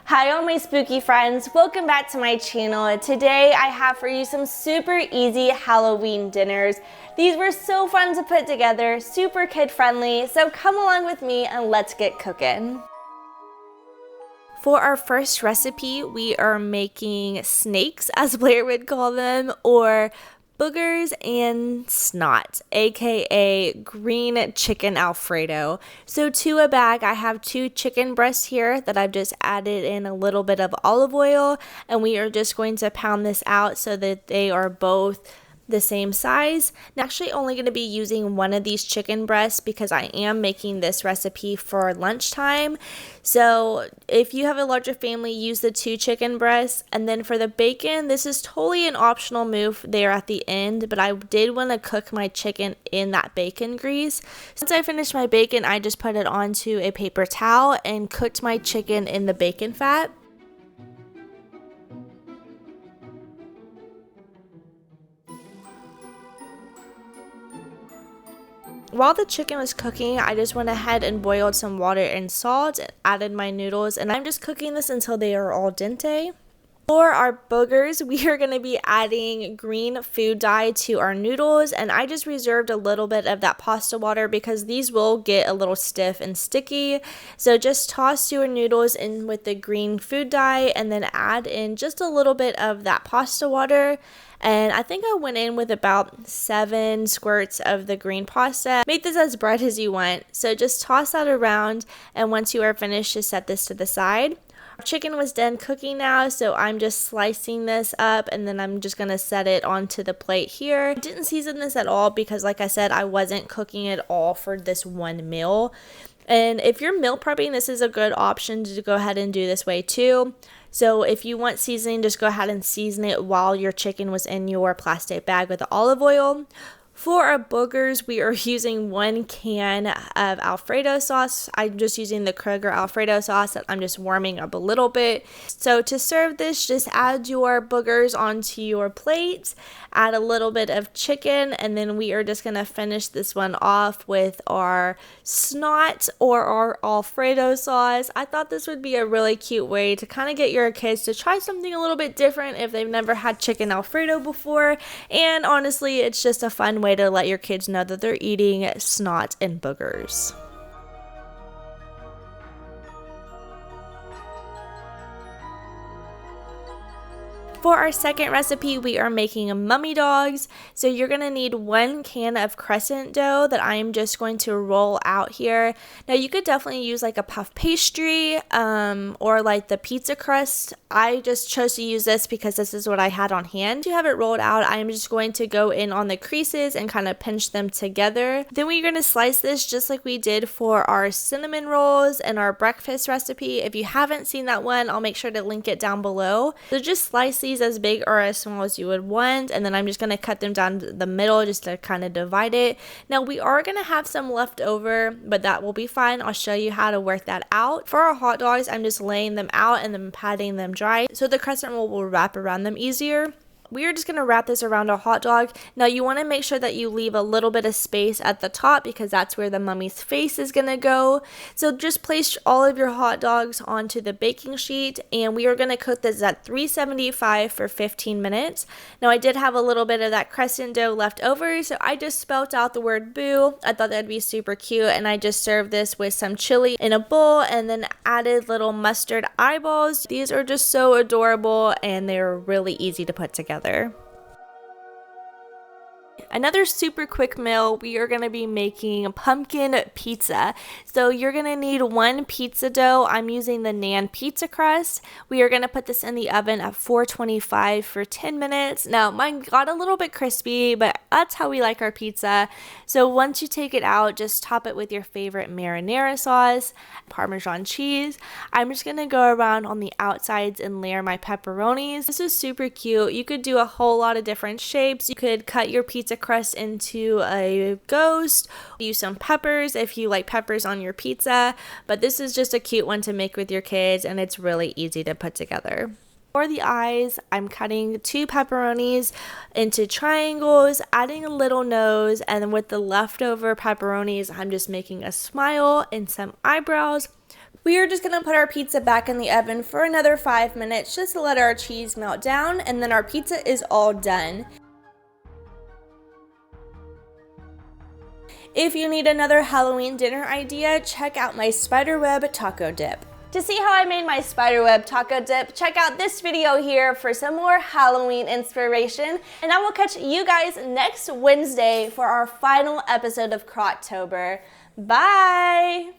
Hi all my spooky friends, welcome back to my channel. Today I have for you some super easy Halloween dinners. These were so fun to put together, super kid friendly, so come along with me and let's get cooking. For our first recipe, we are making snakes, as Blair would call them, or boogers and snot, aka green chicken Alfredo. So to a bag, I have 2 chicken breasts here that I've just added in a little bit of olive oil, and we are just going to pound this out so that they are both the same size. I'm actually only going to be using one of these chicken breasts because I am making this recipe for lunchtime. So if you have a larger family, use the 2 chicken breasts. And then for the bacon, this is totally an optional move there at the end, but I did want to cook my chicken in that bacon grease. Since I finished my bacon, I just put it onto a paper towel and cooked my chicken in the bacon fat. While the chicken was cooking, I just went ahead and boiled some water and salt and added my noodles, and I'm just cooking this until they are al dente. For our boogers, we are going to be adding green food dye to our noodles, and I just reserved a little bit of that pasta water because these will get a little stiff and sticky. So just toss your noodles in with the green food dye and then add in just a little bit of that pasta water. And I think I went in with about 7 squirts of the green pasta. Make this as bright as you want. So just toss that around, and once you are finished, just set this to the side. Our chicken was done cooking now, so I'm just slicing this up, and then I'm just going to set it onto the plate here. I didn't season this at all because, like I said, I wasn't cooking it all for this one meal. And if you're meal prepping, this is a good option to go ahead and do this way too. So if you want seasoning, just go ahead and season it while your chicken was in your plastic bag with the olive oil. For our boogers, we are using 1 can of Alfredo sauce. I'm just using the Kroger Alfredo sauce that I'm just warming up a little bit. So to serve this, just add your boogers onto your plate, add a little bit of chicken, and then we are just going to finish this one off with our snot or our Alfredo sauce. I thought this would be a really cute way to kind of get your kids to try something a little bit different if they've never had chicken Alfredo before. And honestly, it's just a fun way to let your kids know that they're eating snot and boogers. For our second recipe, we are making mummy dogs. So you're going to need 1 can of crescent dough that I'm just going to roll out here. Now you could definitely use like a puff pastry or like the pizza crust. I just chose to use this because this is what I had on hand. To have it rolled out, I'm just going to go in on the creases and kind of pinch them together. Then we're going to slice this just like we did for our cinnamon rolls and our breakfast recipe. If you haven't seen that one, I'll make sure to link it down below. So just slice these as big or as small as you would want, and then I'm just going to cut them down the middle just to kind of divide it. Now we are going to have some left over, but that will be fine. I'll show you how to work that out. For our hot dogs, I'm just laying them out and then patting them dry so the crescent roll will wrap around them easier. We are just going to wrap this around a hot dog. Now you want to make sure that you leave a little bit of space at the top because that's where the mummy's face is going to go. So just place all of your hot dogs onto the baking sheet, and we are going to cook this at 375 for 15 minutes. Now I did have a little bit of that crescent dough left over, so I just spelt out the word boo. I thought that'd be super cute, and I just served this with some chili in a bowl and then added little mustard eyeballs. These are just so adorable and they're really easy to put together. Another super quick meal, we are going to be making pumpkin pizza. So you're going to need 1 pizza dough. I'm using the Nan pizza crust. We are going to put this in the oven at 425 for 10 minutes. Now mine got a little bit crispy, but that's how we like our pizza. So once you take it out, just top it with your favorite marinara sauce, Parmesan cheese. I'm just going to go around on the outsides and layer my pepperonis. This is super cute. You could do a whole lot of different shapes. You could cut your pizza crust into a ghost, use some peppers if you like peppers on your pizza, but this is just a cute one to make with your kids and it's really easy to put together. For the eyes, I'm cutting 2 pepperonis into triangles, adding a little nose, and with the leftover pepperonis, I'm just making a smile and some eyebrows. We are just gonna put our pizza back in the oven for another 5 minutes just to let our cheese melt down, and then our pizza is all done. If you need another Halloween dinner idea, check out my spiderweb taco dip. To see how I made my spiderweb taco dip, check out this video here for some more Halloween inspiration, and I will catch you guys next Wednesday for our final episode of Crocktober. Bye!